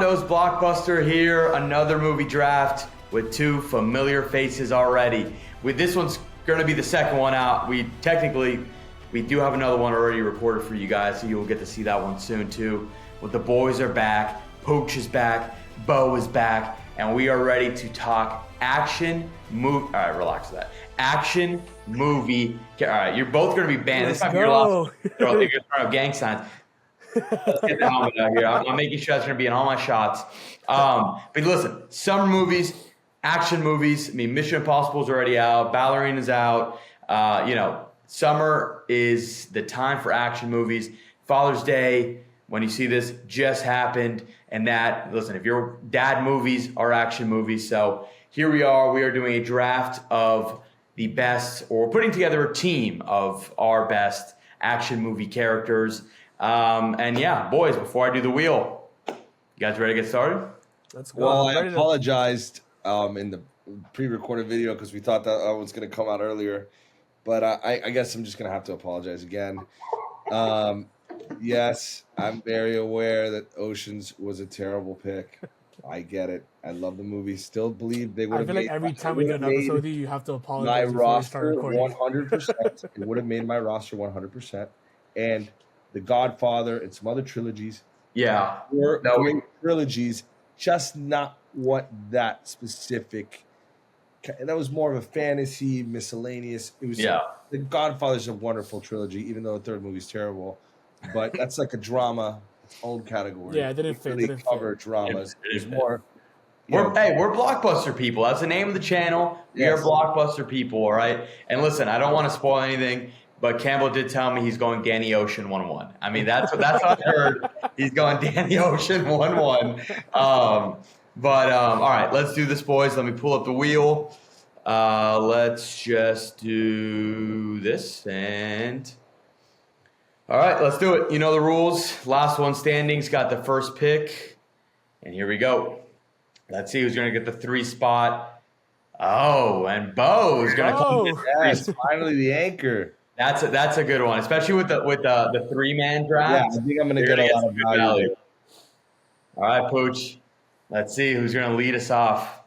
Hondo's Blockbuster here, another movie draft with two familiar faces already. This one's going to be the second one out. We do have another one already recorded for you guys, so you'll get to see that one soon too. But the boys are back, Pooch is back, Bo is back, and we are ready to talk action movie. All right, relax with that. Action movie. All right, you're both going to be banned. Let's this might go. be your last. You're going to throw up gang signs. Let's get the helmet out here. I'm making sure that's going to be in all my shots. But listen, summer movies, action movies. I mean, Mission Impossible is already out. Ballerina's out. Summer is the time for action movies. Father's Day, when you see this, just happened. And listen, if your dad movies are action movies. So here we are. We are doing a draft of the best, or we're putting together a team of our best action movie characters. And yeah, boys, before I do the wheel, you guys ready to get started? Let's go. Well, I apologized in the pre-recorded video because we thought that was going to come out earlier, but I guess I'm just going to have to apologize again. Yes, I'm very aware that Oceans was a terrible pick. I get it. I love the movie. Still believe they would have. I feel like every time we do an episode with you, you have to apologize. My roster 100%. It would have made my roster 100%. And The Godfather and some other trilogies. Yeah. Were great trilogies, just not what that specific. That was more of a fantasy, miscellaneous. It was. The Godfather's a wonderful trilogy, even though the third movie's terrible. But that's like a drama, its own category. Yeah, it didn't fit. Really cover dramas. It was more. We're Blockbuster people. That's the name of the channel. We are Blockbuster people, all right? And listen, I don't want to spoil anything, but Campbell did tell me he's going Danny Ocean 1-1. I mean, that's what I heard. He's going Danny Ocean 1-1. All right, let's do this, boys. Let me pull up the wheel. Let's just do this and... All right, let's do it. You know the rules. Last one standing's got the first pick. And here we go. Let's see who's going to get the 3 spot. Oh, and Bo's going to come in. Yes, finally the anchor. That's a good one, especially with the 3-man draft. Yeah, I think I'm going to get a lot of value. All right, Pooch. Let's see who's going to lead us off.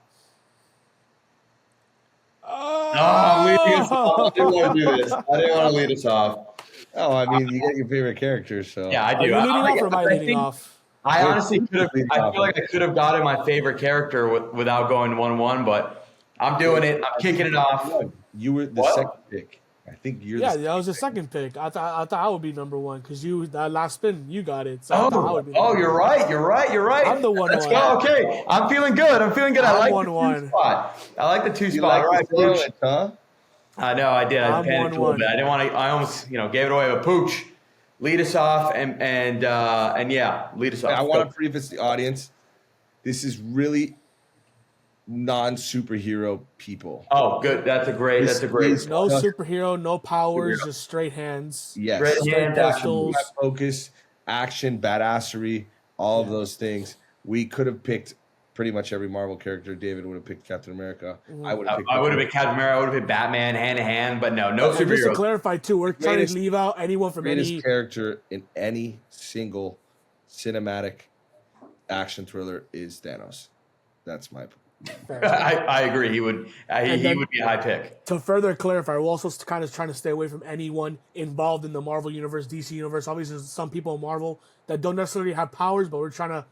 I'm leading us off. I didn't want to do this. I didn't want to lead us off. Oh, I mean, you get your favorite characters, so. Yeah, I do. Are you leading off or am I leading off? I honestly could have. I feel like I could have gotten my favorite character without going 1-1, but I'm doing it. I'm kicking it off. You were the second pick. I think you're. Yeah, that was the second pick. I thought I would be number one because that last spin you got it. So I thought I would be you're right. You're right. I'm the 1-1. Let's go. Okay, I'm feeling good. I like 1-1. the 2 spot. I like the 2 spot. Like all right, Pooch, huh? I know I did. I I'm panicked a little bit. I didn't want to. I almost gave it away. But Pooch, lead us off and yeah, lead us off. I want to preface the audience. This is really non-superhero people. Oh, good. That's a great. No superhero, no powers, just straight hands. Yes, straight hands, pistols, focus, action, badassery, all of those things. We could have picked pretty much every Marvel character. David would have picked Captain America. I would have picked Captain America. I would have picked Batman hand to hand, but no superheroes. Just to clarify too, we're trying to leave out anyone from any character in any single cinematic action thriller is Thanos. That's my point. I agree. He would be a high pick. To further clarify, we're also kind of trying to stay away from anyone involved in the Marvel universe, DC universe. Obviously, there's some people in Marvel that don't necessarily have powers, but we're trying to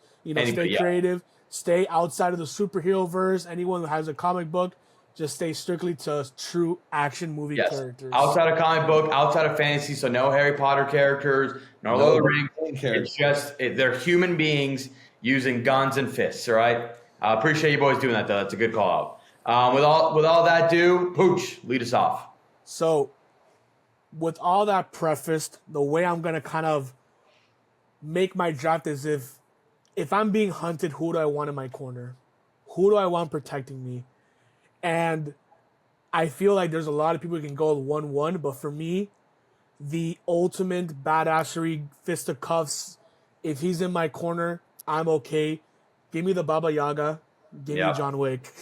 stay creative, stay outside of the superhero verse. Anyone who has a comic book, just stay strictly to true action movie characters. Outside of comic book, outside of fantasy, so no Harry Potter characters, no Lord of the Rings. It's just they're human beings using guns and fists. All right. I appreciate you boys doing that, though. That's a good call out. With all that Pooch, lead us off. So, with all that prefaced, the way I'm going to kind of make my draft is if I'm being hunted, who do I want in my corner? Who do I want protecting me? And I feel like there's a lot of people who can go 1-1, but for me, the ultimate badassery, fisticuffs, if he's in my corner, I'm okay. Give me the Baba Yaga. Give me John Wick.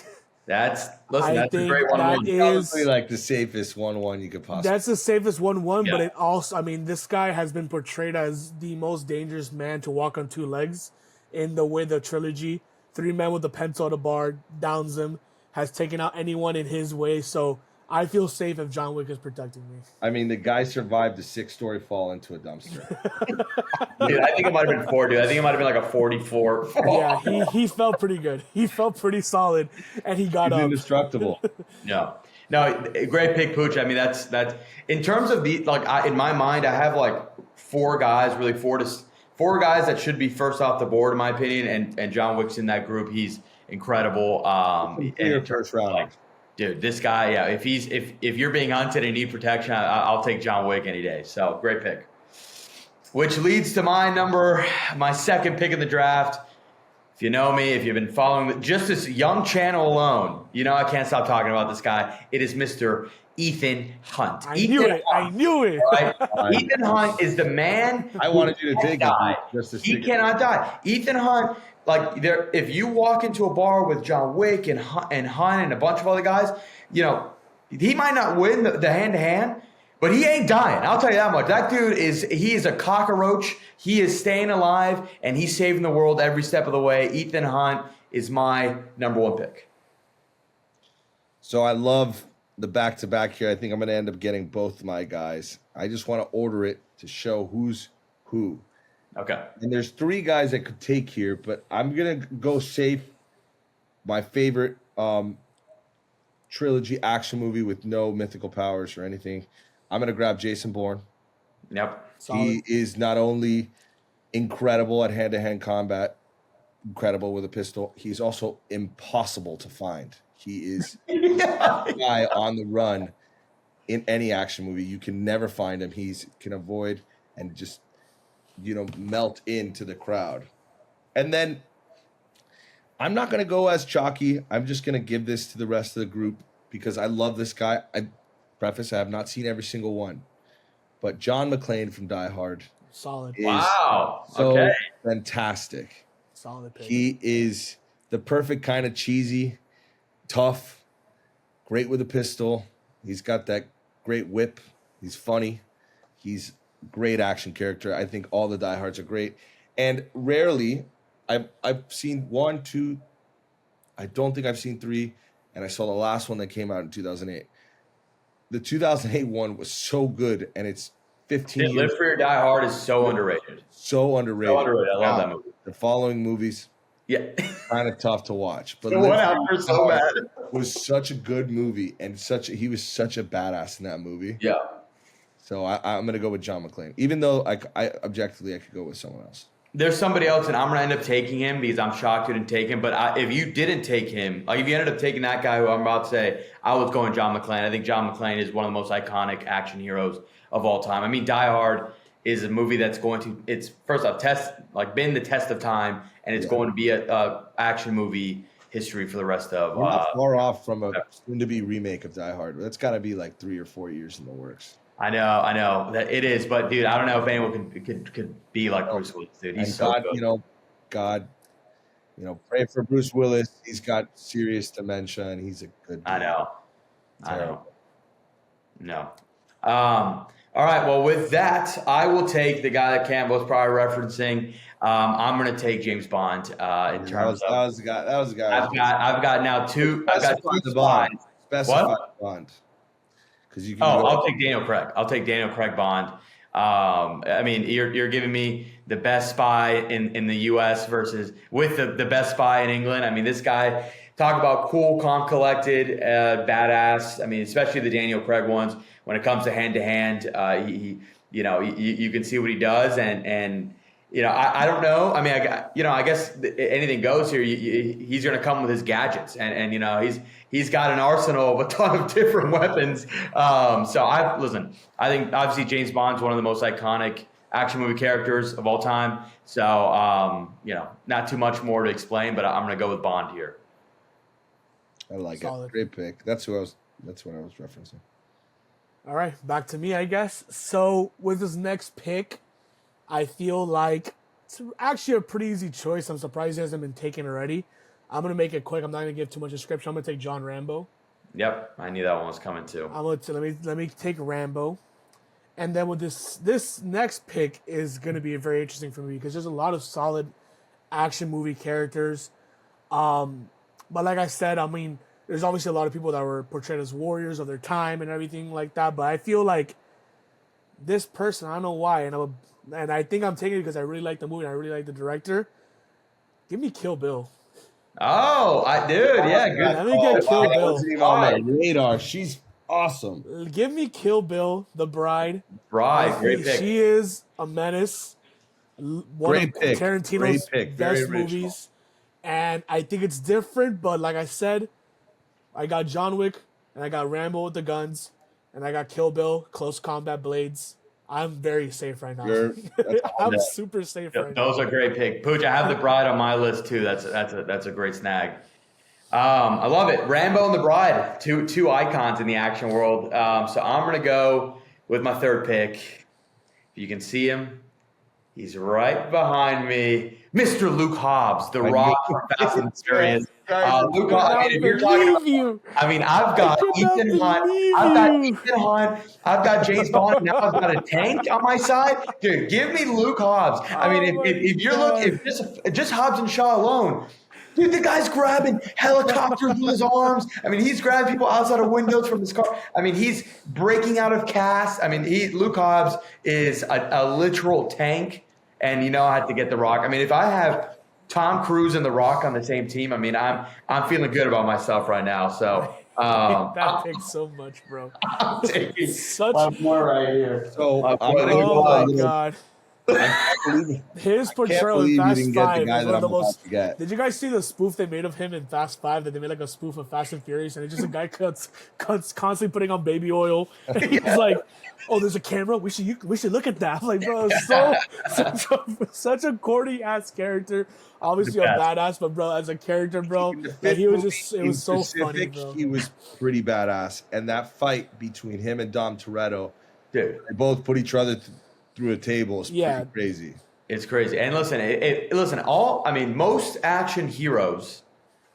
That's a great 1-1. Probably like the safest 1-1 you could possibly. That's the safest 1-1, but it also, this guy has been portrayed as the most dangerous man to walk on 2 legs. in the way the trilogy, three men with a pencil at a bar, downs him, has taken out anyone in his way. So I feel safe if John Wick is protecting me. I mean, the guy survived a 6-story fall into a dumpster. Dude, I think it might have been 4, dude. I think it might have been like a 44. Yeah, he felt pretty good. He felt pretty solid, and he got He's up. indestructible. No, great pick, Pooch. I mean, that's in terms of the in my mind, I have like four guys that should be first off the board in my opinion, and John Wick's in that group. He's incredible. Clear first round. Like, dude, this guy, yeah. If you're being hunted and need protection, I'll take John Wick any day. So great pick. Which leads to my second pick in the draft. If you know me, if you've been following just this young channel alone, you know I can't stop talking about this guy. It is Mr. Ethan Hunt. I knew it. Right? Ethan Hunt is the man. I wanted you to take it. He cannot die. Ethan Hunt, if you walk into a bar with John Wick and Hunt and a bunch of other guys, he might not win the hand-to-hand, but he ain't dying. I'll tell you that much. That dude is a cockroach. He is staying alive, and he's saving the world every step of the way. Ethan Hunt is my number one pick. So I love the back-to-back here. I think I'm going to end up getting both my guys. I just want to order it to show who's who. Okay. And there's three guys I could take here, but I'm going to go safe. My favorite trilogy action movie with no mythical powers or anything. I'm going to grab Jason Bourne. Yep. Solid. He is not only incredible at hand-to-hand combat, incredible with a pistol, he's also impossible to find. He is a guy on the run in any action movie. You can never find him. He can avoid and just, melt into the crowd. And then I'm not going to go as chalky. I'm just going to give this to the rest of the group because I love this guy. I have not seen every single one. But John McClane from Die Hard. Solid. Wow. So okay. Fantastic. Solid pick. He is the perfect kind of cheesy, tough, great with a pistol. He's got that great whip. He's funny. He's a great action character. I think all the Die Hards are great. And rarely, I've seen 1, 2, I don't think I've seen 3, and I saw the last one that came out in 2008. The 2008 one was so good, and it's 15 years. Live for Your Die Hard is so underrated. So underrated. I love that movie. The following movies, yeah, kind of tough to watch. But the one after so bad. Was such a good movie, and he was such a badass in that movie. Yeah. So I'm going to go with John McClane, even though I objectively I could go with someone else. There's somebody else, and I'm going to end up taking him because I'm shocked you didn't take him. But if you didn't take him, if you ended up taking that guy who I'm about to say, I was going John McClane. I think John McClane is one of the most iconic action heroes of all time. I mean, Die Hard is a movie that's it's first off been the test of time, and it's going to be a action movie history for the rest of. We're not far off from a soon-to-be remake of Die Hard. That's got to be like 3 or 4 years in the works. I know that it is, but dude, I don't know if anyone could be like Bruce Willis, dude. He's so good. God, pray for Bruce Willis. He's got serious dementia, and he's a good dude. I know. No. All right. Well, with that, I will take the guy that Campbell's probably referencing. I'm going to take James Bond. In terms of that was the guy. I've got now two. I've got two spies. Specify Bond. I'll take Daniel Craig. I'll take Daniel Craig Bond. I mean, you're giving me the best spy in the U.S. versus with the best spy in England. I mean, this guy, talk about cool, calm, collected, badass. I mean, especially the Daniel Craig ones. When it comes to hand to hand, you can see what he does, and I don't know. I mean, I guess anything goes here. He's going to come with his gadgets, and he's got an arsenal of a ton of different weapons. I think obviously James Bond's one of the most iconic action movie characters of all time. So not too much more to explain, but I'm going to go with Bond here. I like Solid. it. Great pick. That's what I was referencing. All right, back to me, I guess. So with this next pick, I feel like it's actually a pretty easy choice. I'm surprised he hasn't been taken already. I'm going to make it quick. I'm not going to give too much description. I'm going to take John Rambo. Yep, I knew that one was coming too. Let me take Rambo. And then with this next pick is going to be very interesting for me because there's a lot of solid action movie characters. But like I said, I mean, there's obviously a lot of people that were portrayed as warriors of their time and everything like that. But I feel like this person, I don't know why, and I think I'm taking it because I really like the movie and I really like the director. Give me Kill Bill. Oh, yeah, good. Let me get Kill That Bill. wasn't even on my radar. She's awesome. Give me Kill Bill, the bride. Bride, great pick. She is a menace. One Great of pick. Tarantino's Great pick. Very best original. movies. And I think it's different, but like I said, I got John Wick, and I got Rambo with the guns, and I got Kill Bill, close combat blades. I'm very safe right now. I'm super safe right now. Those are great picks. Pooch, I have the Bride on my list too. That's a great snag. I love it. Rambo and the Bride, two icons in the action world. So I'm gonna go with my third pick. If you can see him, he's right behind me, Mr. Luke Hobbs, The Rock from Fast and Furious. Luke Hobbs. I mean, if you're talking about, I mean, I've got Ethan Hunt, I've got James Bond, now I've got a tank on my side. Dude, give me Luke Hobbs. I mean, if you're looking, if just Hobbs and Shaw alone. Dude, the guy's grabbing helicopters with his arms. I mean, he's grabbing people outside of windows from his car. I mean, he's breaking out of casts. I mean, Luke Hobbs is a literal tank. And you know, I had to get The Rock. I mean, if I have Tom Cruise and The Rock on the same team, I mean, I'm feeling good about myself right now. So that picks so much, bro. I'm taking Such one more right here. So oh my god. His portrayal in Fast 5 is one of the most. Did you guys see the spoof they made of him in Fast 5? That they made like a spoof of Fast and Furious, and it's just a guy constantly putting on baby oil. And he's like, "Oh, there's a camera. We should look at that." I'm like, bro, it's such a corny ass character. Obviously a badass, but bro, as a character, bro, like, he was just it was so funny, bro. He was pretty badass, and that fight between him and Dom Toretto, Dude, they both put each other through a table. It's pretty crazy. it's crazy. And listen, most action heroes,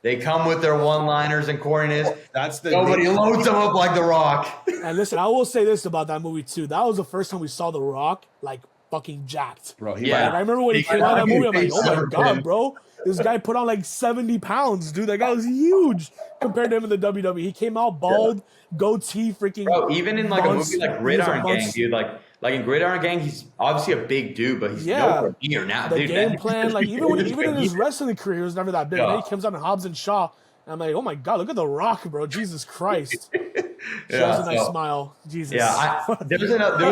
they come with their one-liners and corniness. Nobody loads them up like The Rock. And listen, I will say this about that movie too. That was the first time we saw The Rock like fucking jacked. Bro, And I remember when he came out of that movie, I'm like, oh my god, bro. This guy put on like 70 pounds, dude. That guy was huge compared to him in the WWE. He came out bald, goatee, freaking. Bro, even in like a movie like Gridiron Gang, dude, like in Gridiron Gang, he's obviously a big dude, but he's nowhere near now. The dude, game plan, like even in his wrestling career, he was never that big. And then he comes out in Hobbs and Shaw. And I'm like, oh my god, look at The Rock, bro. Jesus Christ. She has a nice smile. Jesus. Yeah, there was another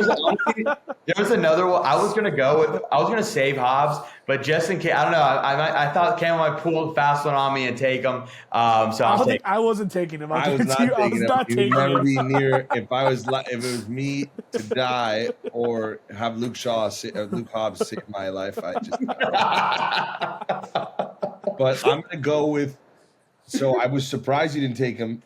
one. I was gonna save Hobbs, but just in case, I don't know. I thought Cam might pull the fast one on me and take him. I wasn't taking him. I was not taking him. Be near if it was me to die or have Luke Hobbs save my life. But I'm gonna go with. So I was surprised you didn't take him.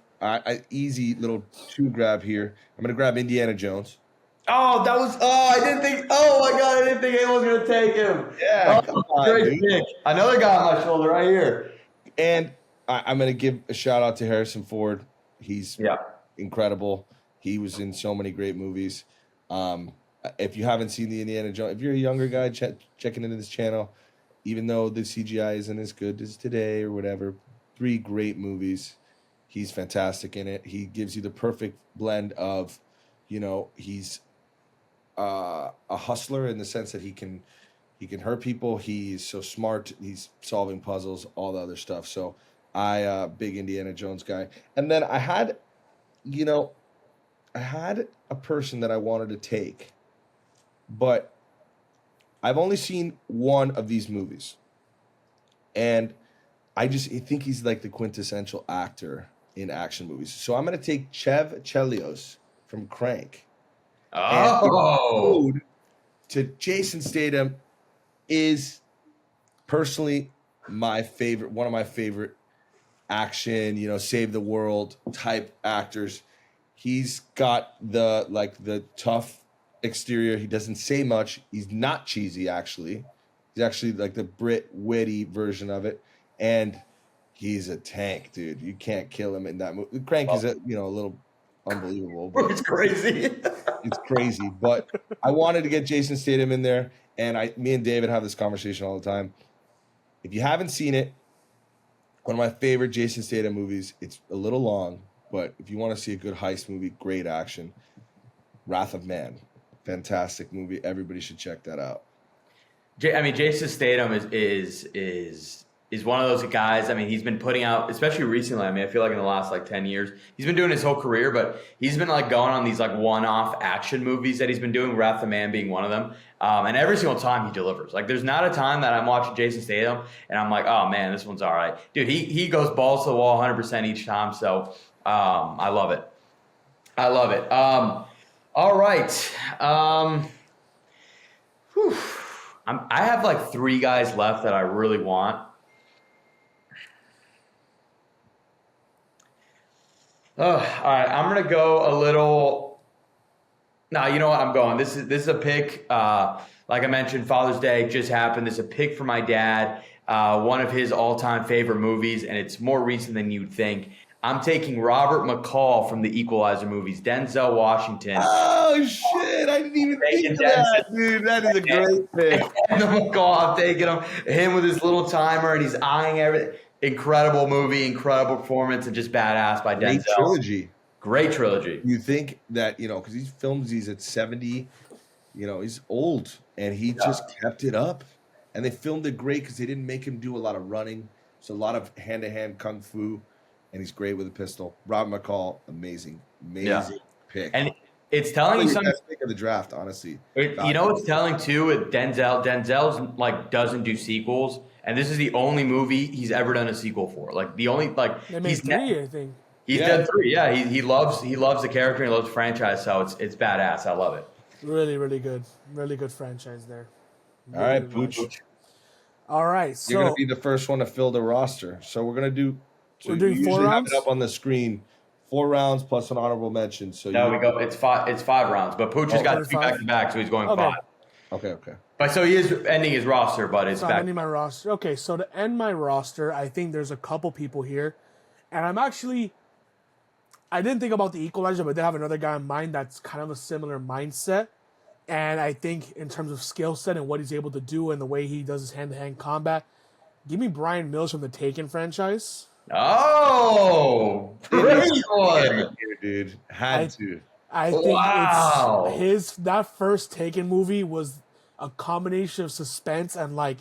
Easy little two grab here. I'm gonna grab Indiana Jones. I didn't think. Oh my god, I didn't think anyone was gonna take him. Yeah, come on, great pick. Another guy on my shoulder right here. And I'm gonna give a shout out to Harrison Ford. He's incredible. He was in so many great movies. If you haven't seen the Indiana Jones, if you're a younger guy checking into this channel, even though the CGI isn't as good as today or whatever, 3 great movies. He's fantastic in it. He gives you the perfect blend of, he's a hustler in the sense that he can hurt people. He's so smart. He's solving puzzles, all the other stuff. So big Indiana Jones guy. And then I had a person that I wanted to take, but I've only seen one of these movies. And I think he's like the quintessential actor in action movies. So I'm going to take Chev Chelios from Crank. Oh. And to Jason Statham is personally one of my favorite action, save the world type actors. He's got the tough exterior. He doesn't say much. He's not cheesy, actually. He's actually like the Brit witty version of it. And he's a tank, dude. You can't kill him in that movie. Crank is a little unbelievable. It's crazy. It's crazy. But I wanted to get Jason Statham in there, and me and David have this conversation all the time. If you haven't seen it, one of my favorite Jason Statham movies. It's a little long, but if you want to see a good heist movie, great action, Wrath of Man. Fantastic movie. Everybody should check that out. I mean, Jason Statham is one of those guys. I mean, he's been putting out, especially recently. I mean, I feel like in the last like 10 years, he's been doing his whole career, but he's been like going on these like one-off action movies that he's been doing. Wrath of Man being one of them, and every single time he delivers. Like, there's not a time that I'm watching Jason Statham and I'm like, oh man, this one's all right, dude. He goes balls to the wall 100% each time. So I love it. I love it. All right. Whew. I have like 3 guys left that I really want. All right, I'm gonna go a little. No, you know what? I'm going. This is a pick. Like I mentioned, Father's Day just happened. This is a pick for my dad. One of his all-time favorite movies, and it's more recent than you'd think. I'm taking Robert McCall from the Equalizer movies. Denzel Washington. Oh shit! I didn't even think of that, dude. That is a great pick. And the McCall, I'm taking him with his little timer, and he's eyeing everything. Incredible movie, incredible performance, and just badass by Denzel. Great trilogy. Great trilogy. You think that, because he films these at 70, he's old, and he just kept it up. And they filmed it great because they didn't make him do a lot of running. It's a lot of hand-to-hand kung fu, and he's great with a pistol. Rob McCall, amazing pick. And it's telling you something. Best pick of the draft, honestly. It's telling too with Denzel. Denzel's like doesn't do sequels, and this is the only movie he's ever done a sequel for. Like the only they made 3, I think. He's done 3. Yeah, he loves the character. And he loves the franchise, so it's badass. I love it. Really, really good franchise there. All right, Pooch. All right, so you're gonna be the first one to fill the roster. So we're gonna do. So we're doing 4 rounds. Have it up on the screen. 4 rounds plus an honorable mention. So there we go. It's 5 rounds, but Pooch has got 2 back to back, so he's going 5. Okay. But so he is ending his roster, but it's back. I'm ending my roster. Okay, so to end my roster, I think there's a couple people here, and I didn't think about the Equalizer, but they have another guy in mind that's kind of a similar mindset. And I think in terms of skill set and what he's able to do and the way he does his hand-to-hand combat, give me Brian Mills from the Taken franchise. Oh, great one, dude. Had to. I think it's that first Taken movie was a combination of suspense and like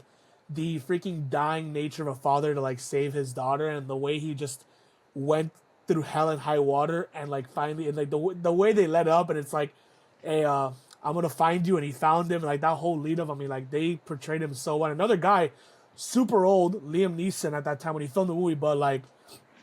the freaking dying nature of a father to like save his daughter, and the way he just went through hell and high water, and like finally, and like the way they let up, and it's like, hey, I'm gonna find you, and he found him, and like that whole lead up. I mean, like they portrayed him so well. Another guy, super old, Liam Neeson at that time when he filmed the movie, but like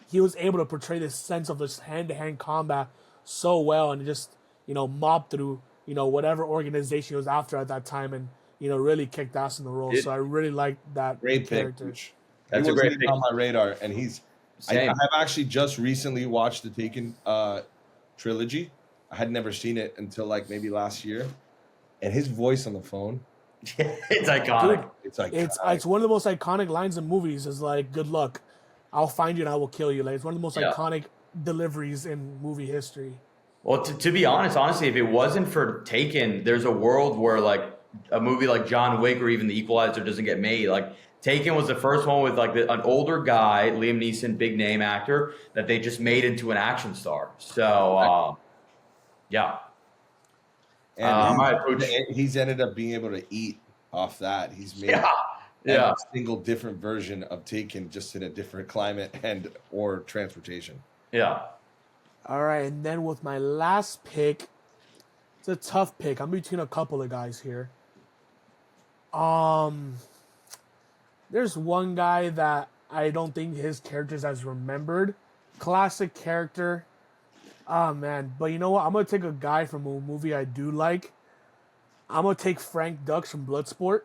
he was able to portray this sense of this hand-to-hand combat so well, and just mob through whatever organization he was after at that time, and really kicked ass in the role. So I really liked that great character. Pick. That's a great pick on my radar, and I have actually just recently watched the Taken trilogy. I had never seen it until like maybe last year, and his voice on the phone. It's iconic. Dude, it's one of the most iconic lines in movies. Is like, "Good luck, I'll find you and I will kill you." Like it's one of the most iconic deliveries in movie history. Well, to be honestly, if it wasn't for Taken, there's a world where like a movie like John Wick or even The Equalizer doesn't get made. Like Taken was the first one with like an older guy, Liam Neeson, big name actor, that they just made into an action star. So, yeah. And he's ended up being able to eat off that. He's made a single different version of Taken, just in a different climate or transportation. Yeah. All right, and then with my last pick, it's a tough pick. I'm between a couple of guys here. There's one guy that I don't think his character's as remembered. Classic character. Oh, man. But you know what? I'm going to take a guy from a movie I do like. I'm going to take Frank Dux from Bloodsport.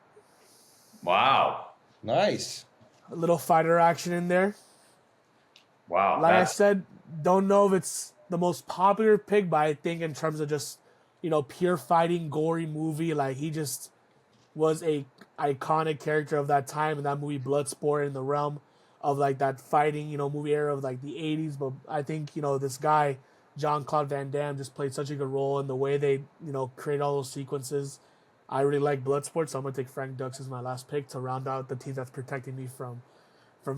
Wow. Nice. A little fighter action in there. Wow. Like I said, don't know if it's the most popular pick, but I think in terms of just, pure fighting, gory movie, like he just was a iconic character of that time in that movie Bloodsport, in the realm of like that fighting, movie era of like the 80s. But I think, this guy, Jean-Claude Van Damme, just played such a good role in the way they, create all those sequences. I really like Bloodsport, so I'm gonna take Frank Dux as my last pick to round out the team that's protecting me from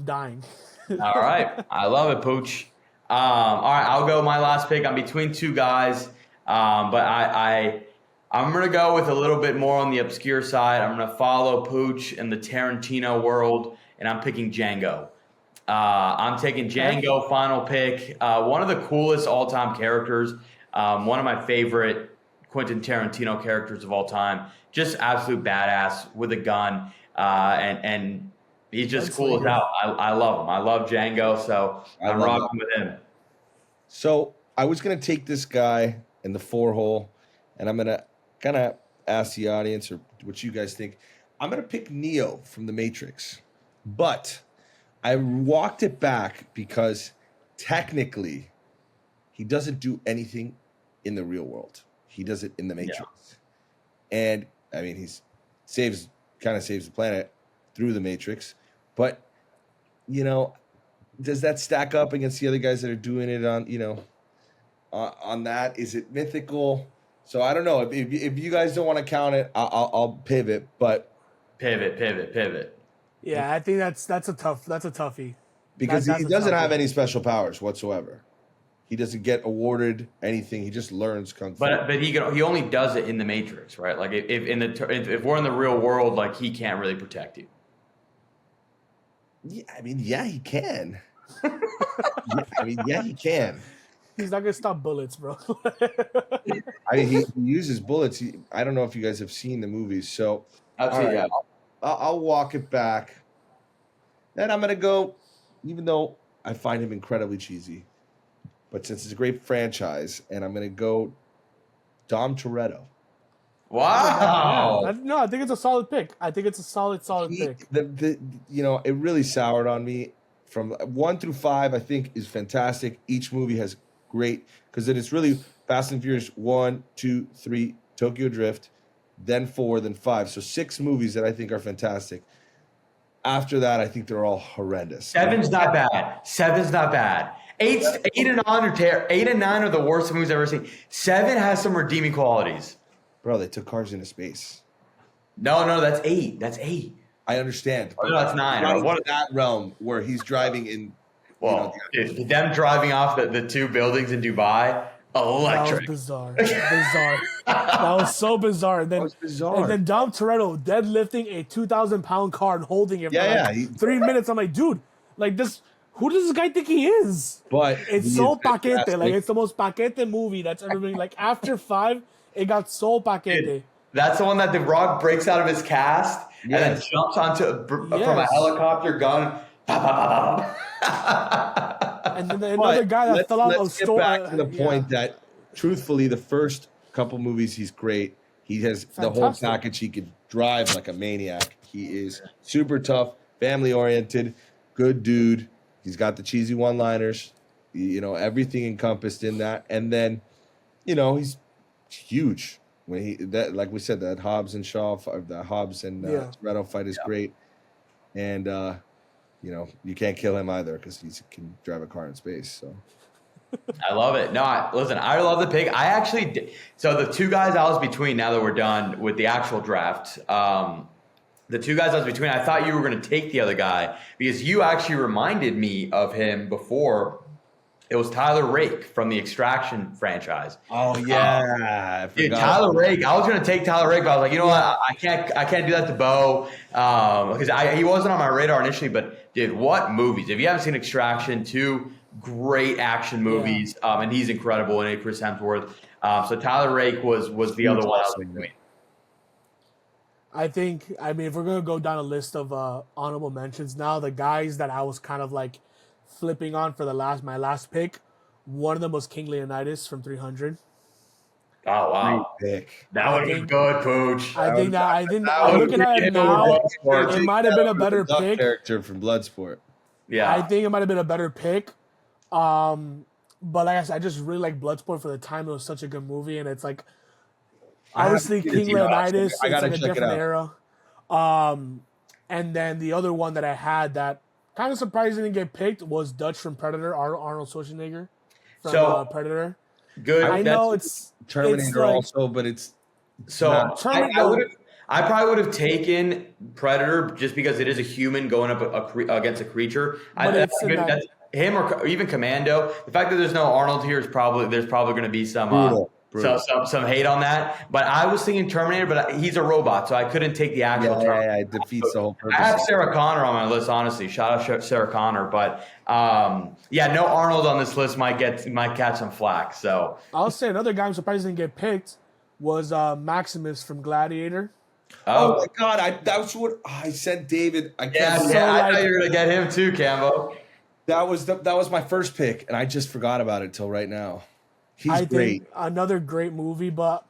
dying. All right. I love it, Pooch. All right, I'll go my last pick. I'm between two guys, but I'm going to go with a little bit more on the obscure side. I'm going to follow Pooch in the Tarantino world, and I'm picking Django. I'm taking Django, final pick. One of the coolest all-time characters, one of my favorite Quentin Tarantino characters of all time. Just absolute badass with a gun, and he's just cool as hell. I love him. I love Django, so I'm rocking with him. So I was going to take this guy in the 4-hole, and I'm going to kind of ask the audience or what you guys think. I'm going to pick Neo from The Matrix, but I walked it back because technically he doesn't do anything in the real world. He does it in The Matrix. Yeah. And I mean, he kind of saves the planet through The Matrix, but you know, does that stack up against the other guys that are doing it on, you know, on that? Is it mythical? So I don't know. If you guys don't want to count it, I'll pivot. But pivot. Yeah, I think that's a toughie. Because he doesn't have any special powers whatsoever. He doesn't get awarded anything. He just learns kung fu. But he only does it in the Matrix, right? Like if we're in the real world, like he can't really protect you. Yeah, I mean, yeah, he can. Yeah, he can. He's not gonna stop bullets, bro. He uses bullets. I don't know if you guys have seen the movies, so I'll walk it back. Then I'm gonna go, even though I find him incredibly cheesy, but since it's a great franchise, and I'm gonna go Dom Toretto. Wow. No, I think it's a solid pick. I think it's a solid pick. It really soured on me. From 1 through 5, I think is fantastic. Each movie has great, because then it's really Fast and Furious 1, 2, 3, Tokyo Drift, then 4, then 5. So 6 movies that I think are fantastic. After that, I think they're all horrendous. 7's not bad. 8 and 9 are the worst movies I've ever seen. 7 has some redeeming qualities. Bro, they took cars into space. No, that's 8. That's 8. I understand. No, that's 9. Right, what that realm where he's driving in? Well, them driving off the 2 buildings in Dubai, electric. That was bizarre. That was so bizarre. And then Dom Toretto deadlifting a 2,000-pound car and holding it for 3 minutes. I'm like, dude, like this. Who does this guy think he is? But it's so paquete. Like it's the most paquete movie that's ever been. Like after 5, it got so paquete. Dude, that's the one that The Rock breaks out of his cast and then jumps onto from a helicopter gun. And then another guy that fell out of store. Let's get back to the point that, truthfully, the first couple movies, he's great. He has the whole package. He could drive like a maniac. He is super tough, family-oriented, good dude. He's got the cheesy one-liners, everything encompassed in that. And then, he's huge. Like we said, that Hobbs and Toretto fight is great. And, you can't kill him either because he can drive a car in space. So I love it. No, I love the pick. I actually did. So the 2 guys I was between, now that we're done with the actual draft, the 2 guys I was between, I thought you were going to take the other guy because you actually reminded me of him before. It was Tyler Rake from the Extraction franchise. Oh yeah, dude, Tyler Rake. I was going to take Tyler Rake, but I was like, you know what? I can't do that to Bo because he wasn't on my radar initially. But dude, what movies? If you haven't seen Extraction, 2 great action movies, and he's incredible in it. Chris Hemsworth. So Tyler Rake was the other one I was between. I mean, if we're gonna go down a list of honorable mentions now, the guys that I was kind of like flipping on for my last pick, one of them was King Leonidas from 300. Oh wow, pick. That would be good, Pooch. Looking at it now, it might have been a better pick. Character from Bloodsport. Yeah, I think it might have been a better pick. But like I said, I just really like Bloodsport for the time. It was such a good movie, and it's like obviously King Leonidas. It's like a different era. And then the other one that I had that kind of surprising to get picked was Dutch from Predator, Arnold Schwarzenegger from Predator. Good. I know it's Terminator like, also, but it's so. I probably would have taken Predator just because it is a human going up against a creature. That's him or even Commando. The fact that there's no Arnold here is there's probably going to be some Brutal. some hate on that. But I was thinking Terminator, but he's a robot, so I couldn't take the actual Terminator. Yeah, it defeats the whole purpose. I have Sarah Connor on my list, honestly. Shout out Sarah Connor, but no Arnold on this list might catch some flack. So I'll say another guy I'm surprised didn't get picked was Maximus from Gladiator. Oh my God! That's what I sent David. I thought you were gonna get him too, Cambo. That was my first pick, and I just forgot about it till right now. He's great. Another great movie, but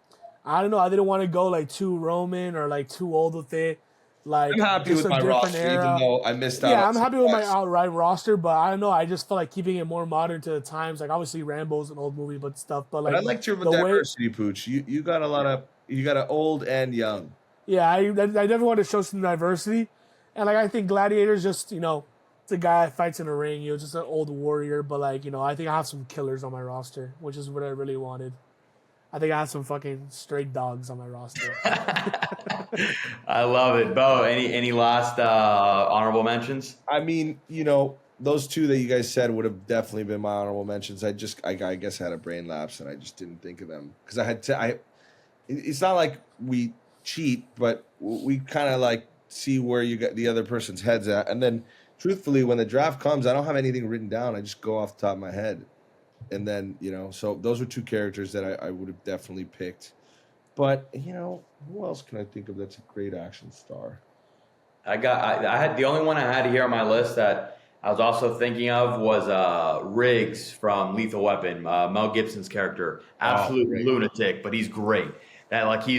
I don't know. I didn't want to go like too Roman or like too old with it. Like I'm happy with my roster, even though I missed out. Yeah, I'm happy with my outright roster, but I don't know. I just felt like keeping it more modern to the times. Like obviously Rambo's an old movie, but stuff. But I liked your diversity, Pooch. You got you got an old and young. Yeah, I definitely want to show some diversity, and like I think Gladiator's just it's a guy that fights in a ring. Just an old warrior, but like I think I have some killers on my roster, which is what I really wanted. I think I have some fucking straight dogs on my roster. I love it, Bo. Any last honorable mentions? I mean, those two that you guys said would have definitely been my honorable mentions. I guess I had a brain lapse and I just didn't think of them because it's not like we cheat, but we kind of like see where you got the other person's heads at, and then truthfully, when the draft comes, I don't have anything written down. I just go off the top of my head, and then so those are two characters that I would have definitely picked. But who else can I think of that's a great action star? I had the only one I had here on my list that I was also thinking of was Riggs from Lethal Weapon, Mel Gibson's character, absolute lunatic, but he's great. That he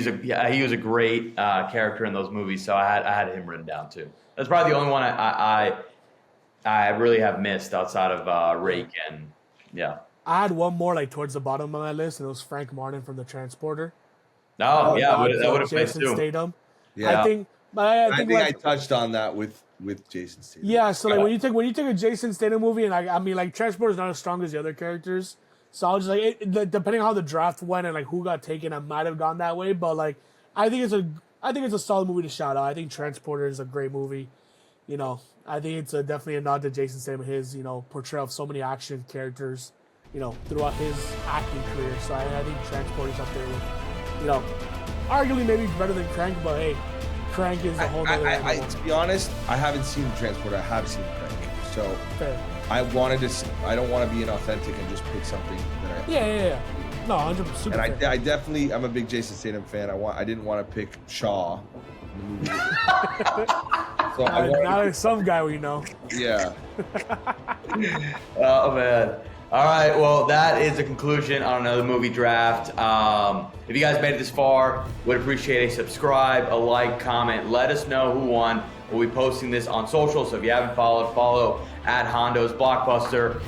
was a great character in those movies, so I had him written down too. That's probably the only one I really have missed outside of Rake and I had one more like towards the bottom of my list, and it was Frank Martin from The Transporter. That would have placed too. Statham. Yeah, I think I touched on that with Jason Statham. Yeah, so like when you take a Jason Statham movie, and I mean like Transporter is not as strong as the other characters. So I was just like, depending on how the draft went and like who got taken, I might have gone that way. But like, I think it's a solid movie to shout out. I think Transporter is a great movie. I think it's definitely a nod to Jason Statham, his portrayal of so many action characters, throughout his acting career. So I think Transporter's up there with, arguably maybe better than Crank, but hey, Crank is a whole other level. To be honest, I haven't seen Transporter. I have seen Crank. So fair. I don't want to be inauthentic and just pick something that Yeah. No, 100%. And I'm a big Jason Statham fan. I didn't want to pick Shaw in the movie. So not some guy we know. Yeah. Oh man. All right. Well, that is the conclusion on another movie draft. If you guys made it this far, would appreciate a subscribe, a like, comment. Let us know who won. We'll be posting this on social, so if you haven't followed, follow at Hondo's Blockbuster.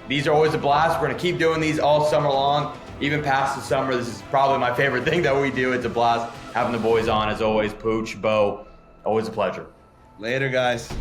These are always a blast. We're going to keep doing these all summer long, even past the summer. This is probably my favorite thing that we do. It's a blast having the boys on, as always. Pooch, Bo, always a pleasure. Later, guys.